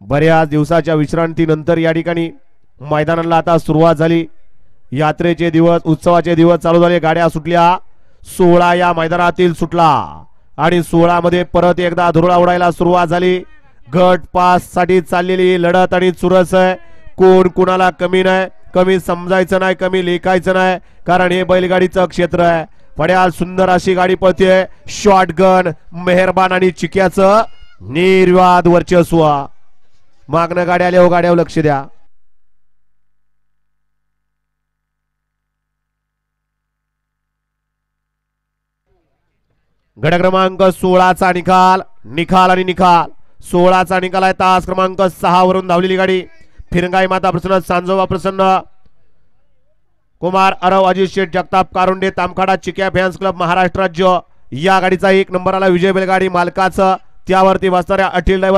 बऱ्याच दिवसाच्या विश्रांतीनंतर या ठिकाणी मैदानाला आता सुरुवात झाली। यात्रेचे दिवस, उत्सवाचे दिवस चालू झाले। गाड्या सुटल्या, 16 या मैदानातील सुटला आणि 16 मध्ये परत एकदा धुरळा उडायला सुरुवात झाली। गट पास साठी चाललेली लढत आणि चुरस आहे। कोण कुणाला कमी नाही, कमी समजायचं नाही, कमी लेखायचं नाही, कारण हे बैलगाडीचं क्षेत्र आहे। पड्याल सुंदर अशी गाडी पळते। शॉटगन, मेहरबान आणि चिक्याचं निर्वाद वर्चस्व। मागणं गाड्या आल्या, गाड्यावर लक्ष द्या। गट क्रमांक 16 चा निकाल, निकाल आणि निकाल। 16 चा निकाल आहे। तास क्रमांक 6 वरून धावलेली गाडी फिरंगाई माता प्रसन्न, सांजोबा प्रसन्न, कुमार अरव, अजित शेठ जगताप कारुंडे, तामखाडा चिक्या फॅन्स क्लब महाराष्ट्र राज्य। या गाडीचा 1 नंबरला विजय बैलगाडी मालकाचं, त्यावरती बसणाऱ्या अटील ड्रायव्हर